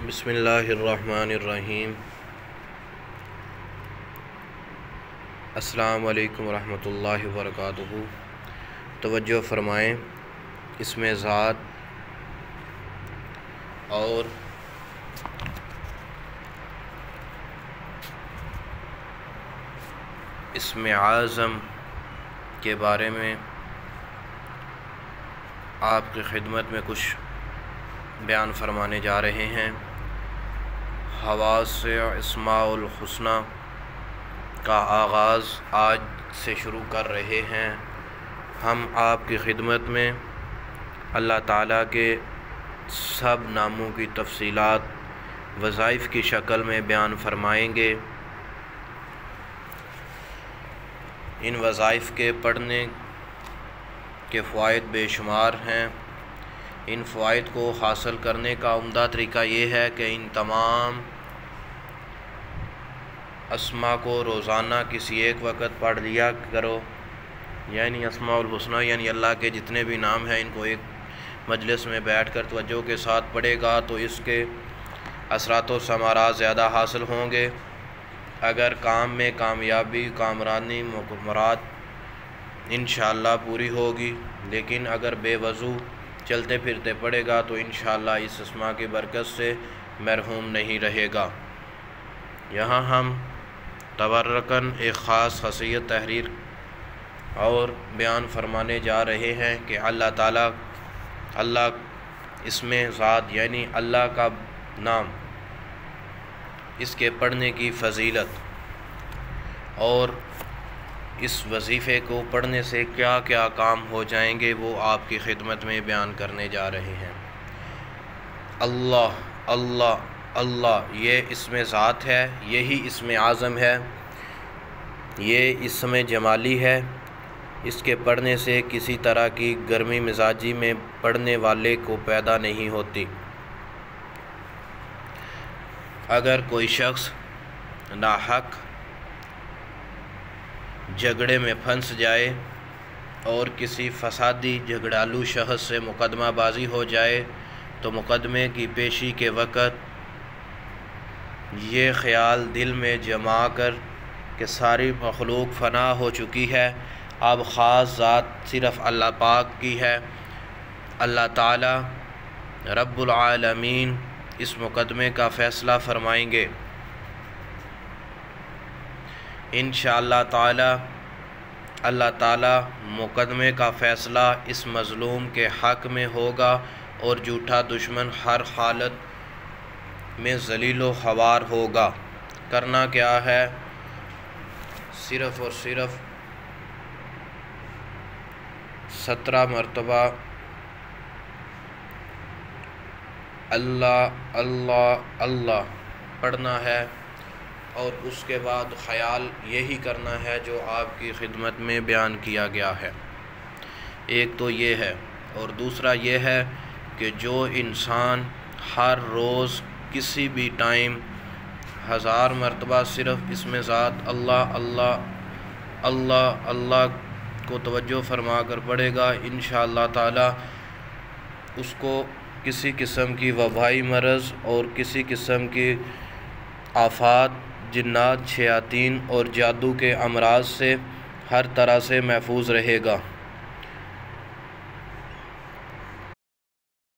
بسم اللہ الرحمن الرحیم۔ السلام علیکم ورحمۃ اللہ وبرکاتہ۔ توجہ فرمائیں، اسم ذات اور اسم اعظم کے بارے میں آپ کی خدمت میں کچھ بیان فرمانے جا رہے ہیں۔ حواس اسماء الحسنی کا آغاز آج سے شروع کر رہے ہیں۔ ہم آپ کی خدمت میں اللہ تعالیٰ کے سب ناموں کی تفصیلات وظائف کی شکل میں بیان فرمائیں گے۔ ان وظائف کے پڑھنے کے فوائد بے شمار ہیں۔ ان فوائد کو حاصل کرنے کا عمدہ طریقہ یہ ہے کہ ان تمام اسماء کو روزانہ کسی ایک وقت پڑھ لیا کرو، یعنی اسماء الحسنی یعنی اللہ کے جتنے بھی نام ہیں ان کو ایک مجلس میں بیٹھ کر توجہ کے ساتھ پڑھے گا تو اس کے اثرات و ثمرات زیادہ حاصل ہوں گے۔ اگر کام میں کامیابی کامرانی مراد انشاءاللہ پوری ہوگی، لیکن اگر بے وضو چلتے پھرتے پڑے گا تو انشاءاللہ اس اسماء کی برکت سے محروم نہیں رہے گا۔ یہاں ہم تبرکاً ایک خاص خاصیت تحریر اور بیان فرمانے جا رہے ہیں کہ اللہ اسم ذات یعنی اللہ کا نام، اس کے پڑھنے کی فضیلت اور اس وظیفے کو پڑھنے سے کیا کیا کام ہو جائیں گے وہ آپ کی خدمت میں بیان کرنے جا رہے ہیں۔ اللہ اللہ اللہ یہ اسم ذات ہے، یہی اسم اعظم ہے، یہ اسم جمالی ہے۔ اس کے پڑھنے سے کسی طرح کی گرمی مزاجی میں پڑھنے والے کو پیدا نہیں ہوتی۔ اگر کوئی شخص ناحق جھگڑے میں پھنس جائے اور کسی فسادی جھگڑالو شخص سے مقدمہ بازی ہو جائے تو مقدمے کی پیشی کے وقت یہ خیال دل میں جما کر کہ ساری مخلوق فنا ہو چکی ہے، اب خاص ذات صرف اللہ پاک کی ہے۔ اللہ تعالی رب العالمین اس مقدمے کا فیصلہ فرمائیں گے۔ انشاءاللہ تعالی اللہ تعالی مقدمے کا فیصلہ اس مظلوم کے حق میں ہوگا اور جھوٹا دشمن ہر حالت میں ذلیل و خوار ہوگا۔ کرنا کیا ہے؟ صرف اور صرف 17 مرتبہ اللہ اللہ اللہ پڑھنا ہے، اور اس کے بعد خیال یہی کرنا ہے جو آپ کی خدمت میں بیان کیا گیا ہے۔ ایک تو یہ ہے، اور دوسرا یہ ہے کہ جو انسان ہر روز کسی بھی ٹائم 1000 مرتبہ صرف اسم ذات اللہ اللہ اللہ اللہ کو توجہ فرما کر پڑھے گا، انشاءاللہ تعالی اس کو کسی قسم کی وبائی مرض اور کسی قسم کی آفات، جنات، شیاطین اور جادو کے امراض سے ہر طرح سے محفوظ رہے گا۔